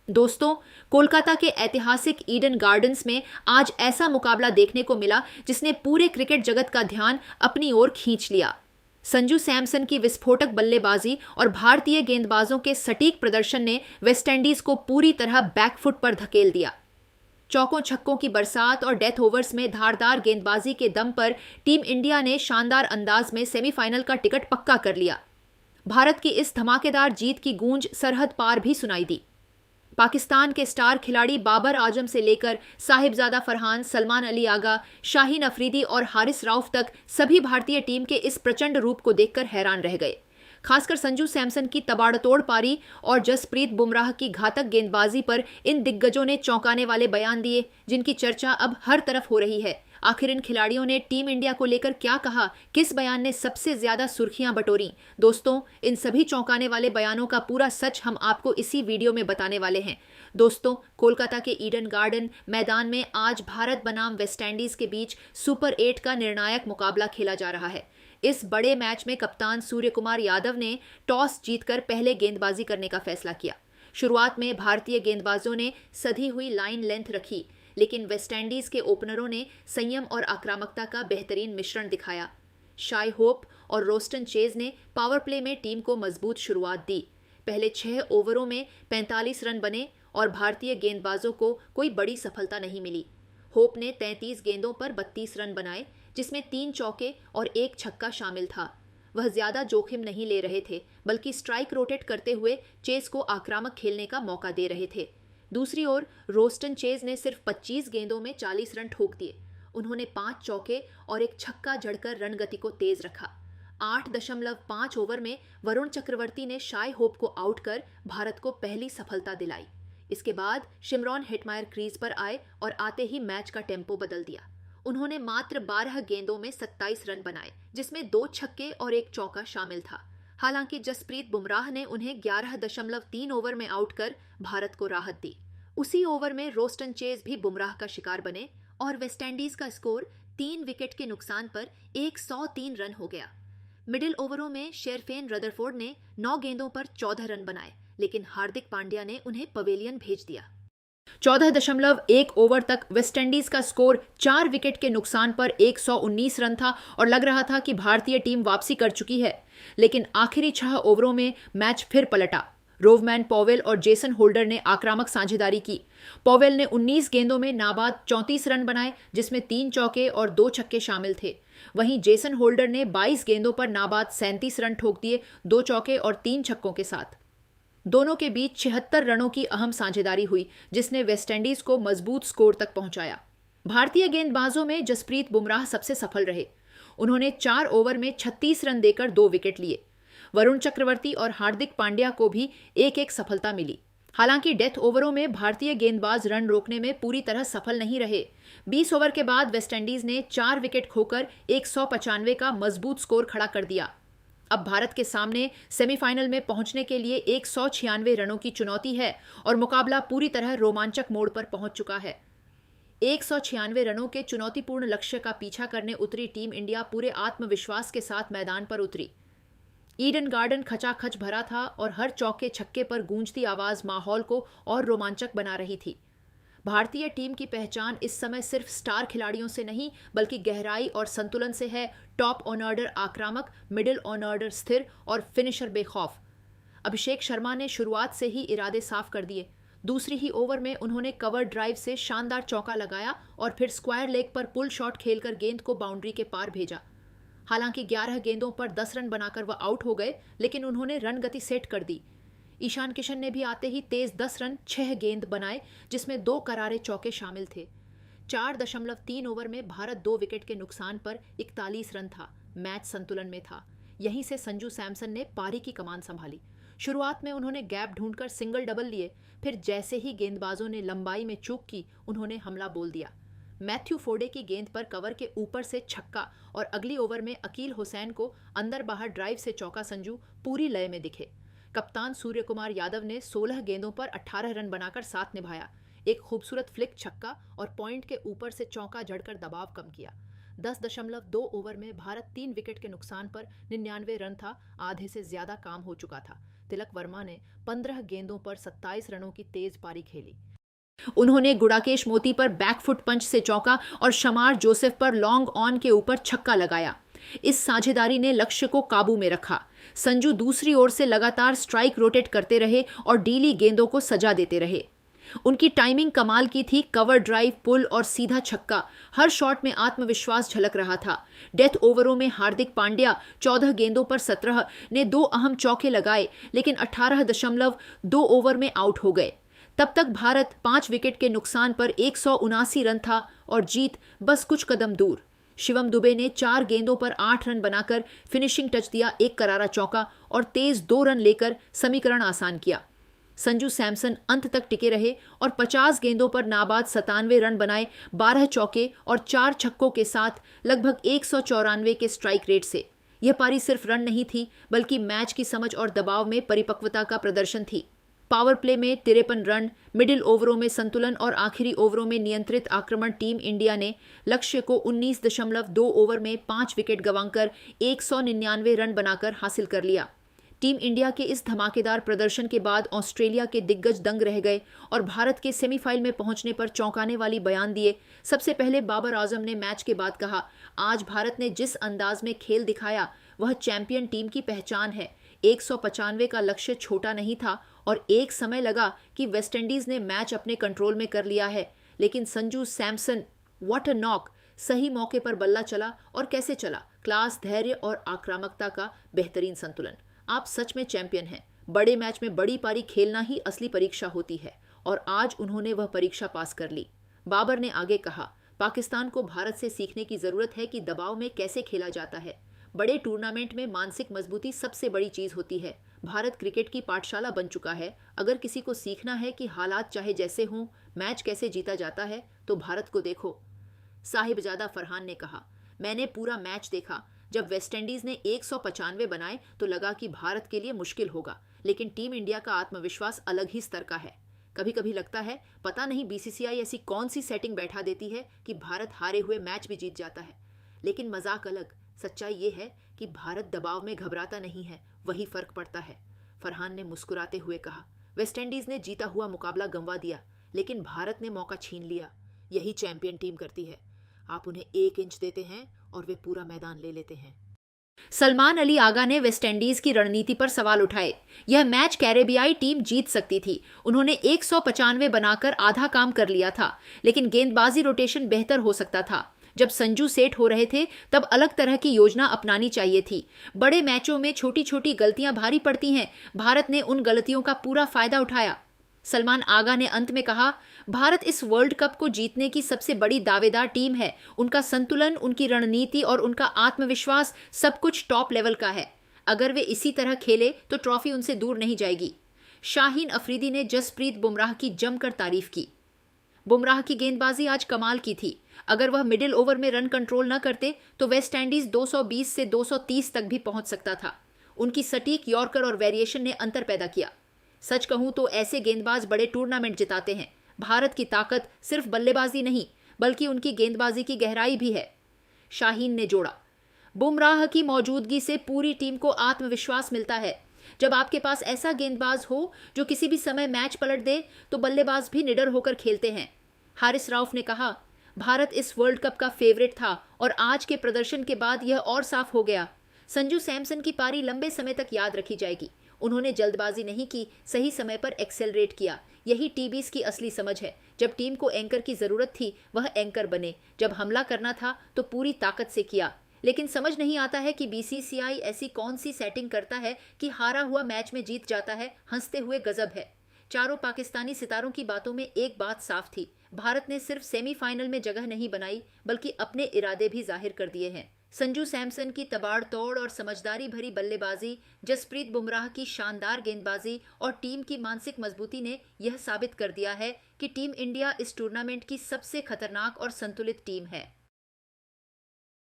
दोस्तों, कोलकाता के ऐतिहासिक ईडन गार्डन्स में आज ऐसा मुकाबला देखने को मिला जिसने पूरे क्रिकेट जगत का ध्यान अपनी ओर खींच लिया। संजू सैमसन की विस्फोटक बल्लेबाजी और भारतीय गेंदबाजों के सटीक प्रदर्शन ने वेस्टइंडीज को पूरी तरह बैकफुट पर धकेल दिया। चौकों छक्कों की बरसात और डेथ ओवर्स में धारदार गेंदबाजी के दम पर टीम इंडिया ने शानदार अंदाज में सेमीफाइनल का टिकट पक्का कर लिया। भारत की इस धमाकेदार जीत की गूंज सरहद पार भी सुनाई दी। पाकिस्तान के स्टार खिलाड़ी बाबर आजम से लेकर साहिबजादा फरहान, सलमान अली आगा, शाहीन अफरीदी और हारिस रऊफ तक सभी भारतीय टीम के इस प्रचंड रूप को देखकर हैरान रह गए। खासकर संजू सैमसन की तबाड़तोड़ पारी और जसप्रीत बुमराह की घातक गेंदबाजी पर इन दिग्गजों ने चौंकाने वाले बयान दिए, जिनकी चर्चा अब हर तरफ हो रही है। आखिर इन खिलाड़ियों ने टीम इंडिया को लेकर क्या कहा, किस बयान ने सबसे ज्यादा सुर्खियां बटोरी? दोस्तों, इन सभी चौंकाने वाले बयानों का पूरा सच हम आपको इसी वीडियो में बताने वाले हैं। दोस्तों, कोलकाता के ईडन गार्डन मैदान में आज भारत बनाम वेस्टइंडीज के बीच सुपर 8 का निर्णायक मुकाबला खेला जा रहा है। इस बड़े मैच में कप्तान सूर्य कुमार यादव ने टॉस जीतकर पहले गेंदबाजी करने का फैसला किया। शुरुआत में भारतीय गेंदबाजों ने सधी हुई लाइन लेंथ रखी, लेकिन वेस्टइंडीज के ओपनरों ने संयम और आक्रामकता का बेहतरीन मिश्रण दिखाया। शाई होप और रोस्टन चेज ने पावर प्ले में टीम को मजबूत शुरुआत दी। पहले 6 ओवरों में 45 रन बने और भारतीय गेंदबाजों को कोई बड़ी सफलता नहीं मिली। होप ने 33 गेंदों पर 32 रन बनाए, जिसमें 3 चौके और 1 छक्का शामिल था। वह ज्यादा जोखिम नहीं ले रहे थे, बल्कि स्ट्राइक रोटेट करते हुए चेज को आक्रामक खेलने का मौका दे रहे थे। दूसरी ओर रोस्टन चेज ने सिर्फ 25 गेंदों में 40 रन ठोक दिए। उन्होंने 5 चौके और 1 छक्का जड़कर रणगति को तेज रखा। 8.5 ओवर में वरुण चक्रवर्ती ने शाई होप को आउट कर भारत को पहली सफलता दिलाई। इसके बाद शिमरॉन हेटमायर क्रीज पर आए और आते ही मैच का टेम्पो बदल दिया। उन्होंने मात्र 12 गेंदों में 27 रन बनाए, जिसमें 2 छक्के और 1 चौका शामिल था। हालांकि जसप्रीत बुमराह ने उन्हें 11.3 ओवर में आउट कर भारत को राहत दी। उसी ओवर में रोस्टन चेज भी बुमराह का शिकार बने और वेस्टइंडीज का स्कोर 3 विकेट के नुकसान पर 103 रन हो गया। मिडिल ओवरों में शेरफेन रदरफोर्ड ने 9 गेंदों पर 14 रन बनाए, लेकिन हार्दिक पांड्या ने उन्हें पवेलियन भेज दिया। 14.1 ओवर तक वेस्टइंडीज का स्कोर 4 विकेट के नुकसान पर 119 रन था और लग रहा था कि भारतीय टीम वापसी कर चुकी है। लेकिन आखिरी 6 ओवरों में मैच फिर पलटा। रोवमैन पॉवेल और जेसन होल्डर ने आक्रामक साझेदारी की। पॉवेल ने 19 गेंदों में नाबाद 34 रन बनाए, जिसमें 3 चौके और 2 छक्के शामिल थे। वहीं जेसन होल्डर ने 22 गेंदों पर नाबाद 37 रन ठोक दिए, 2 चौके और 3 छक्कों के साथ। दोनों के बीच 76 रनों की अहम साझेदारी हुई, जिसने वेस्टइंडीज को मजबूत स्कोर तक पहुंचाया। भारतीय गेंदबाजों में जसप्रीत बुमराह सबसे सफल रहे। उन्होंने 4 ओवर में 36 रन देकर 2 विकेट लिए। वरुण चक्रवर्ती और हार्दिक पांड्या को भी एक सफलता मिली। हालांकि डेथ ओवरों में भारतीय गेंदबाज रन रोकने में पूरी तरह सफल नहीं रहे। 20 ओवर के बाद वेस्टइंडीज ने 4 विकेट खोकर 195 का मजबूत स्कोर खड़ा कर दिया। अब भारत के सामने सेमीफाइनल में पहुंचने के लिए 196 रनों की चुनौती है और मुकाबला पूरी तरह रोमांचक मोड़ पर पहुंच चुका है। 196 रनों के चुनौतीपूर्ण लक्ष्य का पीछा करने उतरी टीम इंडिया पूरे आत्मविश्वास के साथ मैदान पर उतरी। ईडन गार्डन खचाखच भरा था और हर चौके छक्के पर गूंजती आवाज माहौल को और रोमांचक बना रही थी। भारतीय टीम की पहचान इस समय सिर्फ स्टार खिलाड़ियों से नहीं, बल्कि गहराई और संतुलन से है। टॉप ऑन ऑर्डर आक्रामक, मिडिल ऑन ऑर्डर स्थिर और फिनिशर बेखौफ। अभिषेक शर्मा ने शुरुआत से ही इरादे साफ कर दिए। दूसरी ही ओवर में उन्होंने कवर ड्राइव से शानदार चौका लगाया और फिर स्क्वायर लेग पर पुल शॉट खेलकर गेंद को बाउंड्री के पार भेजा। हालांकि 11 गेंदों पर 10 रन बनाकर वह आउट हो गए, लेकिन उन्होंने रन गति सेट कर दी। ईशान किशन ने भी आते ही तेज 10 रन 6 गेंद बनाए, जिसमें 2 करारे चौके शामिल थे। 4.3 ओवर में भारत 2 विकेट के नुकसान पर 41 रन था। मैच संतुलन में था। यहीं से संजू सैमसन ने पारी की कमान संभाली। शुरुआत में उन्होंने गैप ढूंढकर सिंगल डबल लिए, फिर जैसे ही गेंदबाजों ने लंबाई में चूक की, उन्होंने हमला बोल दिया। मैथ्यू फोडे की गेंद पर कवर के ऊपर से छक्का और अगली ओवर में अकील हुसैन को अंदर बाहर ड्राइव से चौका संजू पूरी लय में दिखे। कप्तान सूर्य कुमार यादव ने 16 गेंदों पर 18 रन बनाकर साथ निभाया। एक खूबसूरत फ्लिक छक्का और पॉइंट के ऊपर से चौका जड़कर दबाव कम किया। 10.2 ओवर में भारत 3 विकेट के नुकसान पर 99 रन था। आधे से ज्यादा काम हो चुका था। तिलक वर्मा ने 15 गेंदों पर 27 रनों की तेज पारी खेली। उन्होंने गुड़ाकेश मोती पर बैकफुट पंच से चौका और शमार जोसेफ पर लॉन्ग ऑन के ऊपर छक्का लगाया। इस साझेदारी ने लक्ष्य को काबू में रखा। संजू दूसरी ओर से लगातार स्ट्राइक रोटेट करते रहे और डीली गेंदों को सजा देते रहे। उनकी टाइमिंग कमाल की थी। कवर ड्राइव, पुल और सीधा छक्का, हर शॉट में आत्मविश्वास झलक रहा था। डेथ ओवरों में हार्दिक पांड्या 14 गेंदों पर 17 ने 2 अहम चौके लगाए, लेकिन 18.2 ओवर में आउट हो गए। तब तक भारत 5 विकेट के नुकसान पर 179 रन था और जीत बस कुछ कदम दूर। शिवम दुबे ने 4 गेंदों पर 8 रन बनाकर फिनिशिंग टच दिया, एक करारा चौका और तेज 2 रन लेकर समीकरण आसान किया। संजू सैमसन अंत तक टिके रहे और 50 गेंदों पर नाबाद 97 रन बनाए, 12 चौके और 4 छक्कों के साथ लगभग 194 के स्ट्राइक रेट से। यह पारी सिर्फ रन नहीं थी, बल्कि मैच की समझ और दबाव में परिपक्वता का प्रदर्शन थी। पावर प्ले में 53 रन, मिडिल ओवरों में संतुलन और आखिरी ओवरों में नियंत्रित आक्रमण टीम इंडिया ने लक्ष्य को 19.2 ओवर में 5 विकेट गंवाकर 199 रन बनाकर हासिल कर लिया। टीम इंडिया के इस धमाकेदार प्रदर्शन के बाद ऑस्ट्रेलिया के दिग्गज दंग रह गए और भारत के सेमीफाइनल में पहुंचने पर चौंकाने वाली बयान दिए। सबसे पहले बाबर आजम ने मैच के बाद कहा, आज भारत ने जिस अंदाज में खेल दिखाया वह चैंपियन टीम की पहचान है। 195 का लक्ष्य छोटा नहीं था और एक समय लगा कि वेस्टइंडीज ने मैच अपने कंट्रोल में कर लिया है, लेकिन Sanju Samson, what a knock! सही मौके पर बल्ला चला और कैसे चला। क्लास, धैर्य और आक्रामकता का बेहतरीन संतुलन। आप सच में चैंपियन हैं। बड़े मैच में बड़ी पारी खेलना ही असली परीक्षा होती है और आज उन्होंने वह परीक्षा पास कर ली। बाबर ने आगे कहा, पाकिस्तान को भारत से सीखने की जरूरत है कि दबाव में कैसे खेला जाता है। बड़े टूर्नामेंट में मानसिक मजबूती सबसे बड़ी चीज होती है। भारत क्रिकेट की पाठशाला बन चुका है। अगर किसी को सीखना है कि हालात चाहे जैसे हों, मैच कैसे जीता जाता है, तो भारत को देखो। साहिबजादा फरहान ने कहा, मैंने पूरा मैच देखा। जब वेस्टइंडीज ने 195 बनाए तो लगा कि भारत के लिए मुश्किल होगा, लेकिन टीम इंडिया का आत्मविश्वास अलग ही स्तर का है। कभी कभी लगता है पता नहीं बीसीसीआई ऐसी कौन सी सेटिंग बैठा देती है कि भारत हारे हुए मैच भी जीत जाता है। लेकिन मजाक अलग, सच्चाई ये है कि भारत दबाव में घबराता नहीं है, वही फर्क पड़ता है। फरहान ने मुस्कुराते हुए कहा, वेस्टइंडीज ने जीता हुआ मुकाबला गंवा दिया, लेकिन भारत ने मौका छीन लिया। यही चैंपियन टीम करती है। आप उन्हें 1 इंच देते हैं और वे पूरा मैदान ले लेते हैं। सलमान अली आगा ने वेस्टइंडीज की रणनीति पर सवाल उठाए। यह मैच कैरेबियाई टीम जीत सकती थी। उन्होंने 195 बनाकर आधा काम कर लिया था, लेकिन गेंदबाजी रोटेशन बेहतर हो सकता था। जब संजू सेठ हो रहे थे तब अलग तरह की योजना अपनानी चाहिए थी। बड़े मैचों में छोटी छोटी गलतियां भारी पड़ती हैं। भारत ने उन गलतियों का पूरा फायदा उठाया। सलमान आगा ने अंत में कहा, भारत इस वर्ल्ड कप को जीतने की सबसे बड़ी दावेदार टीम है। उनका संतुलन, उनकी रणनीति और उनका आत्मविश्वास सब कुछ टॉप लेवल का है। अगर वे इसी तरह खेले तो ट्रॉफी उनसे दूर नहीं जाएगी। शाहीन अफरीदी ने जसप्रीत बुमराह की जमकर तारीफ की। बुमराह की गेंदबाजी आज कमाल की थी। अगर वह मिडिल ओवर में रन कंट्रोल न करते तो वेस्टइंडीज 220 से 230 तक भी पहुंच सकता था। उनकी सटीक यॉर्कर और वेरिएशन ने अंतर पैदा किया। सच कहूं तो ऐसे गेंदबाज बड़े टूर्नामेंट जिताते हैं। भारत की ताकत सिर्फ बल्लेबाजी नहीं, बल्कि उनकी गेंदबाजी की गहराई भी है। शाहीन ने जोड़ा, बुमराह की मौजूदगी से पूरी टीम को आत्मविश्वास मिलता है। जब आपके पास ऐसा गेंदबाज हो जो किसी भी समय मैच पलट दे, तो बल्लेबाज भी निडर होकर खेलते हैं। हारिस राउफ ने कहा, भारत इस वर्ल्ड कप का फेवरेट था और आज के प्रदर्शन के बाद यह और साफ हो गया। संजू सैमसन की पारी लंबे समय तक याद रखी जाएगी। उन्होंने जल्दबाजी नहीं की, सही समय पर एक्सेलरेट किया। यही टीबीज की असली समझ है। जब टीम को एंकर की जरूरत थी वह एंकर बने। जब हमला करना था तो पूरी ताकत से किया। लेकिन समझ नहीं आता है कि बीसीसीआई ऐसी कौन सी सेटिंग करता है कि हारा हुआ मैच में जीत जाता है। हंसते हुए गजब है। चारों पाकिस्तानी सितारों की बातों में एक बात साफ थी, भारत ने सिर्फ सेमीफाइनल में जगह नहीं बनाई बल्कि अपने इरादे भी जाहिर कर दिए हैं। संजू सैमसन की तबाड़तोड़ और समझदारी भरी बल्लेबाजी, जसप्रीत बुमराह की शानदार गेंदबाजी और टीम की मानसिक मजबूती ने यह साबित कर दिया है कि टीम इंडिया इस टूर्नामेंट की सबसे खतरनाक और संतुलित टीम है।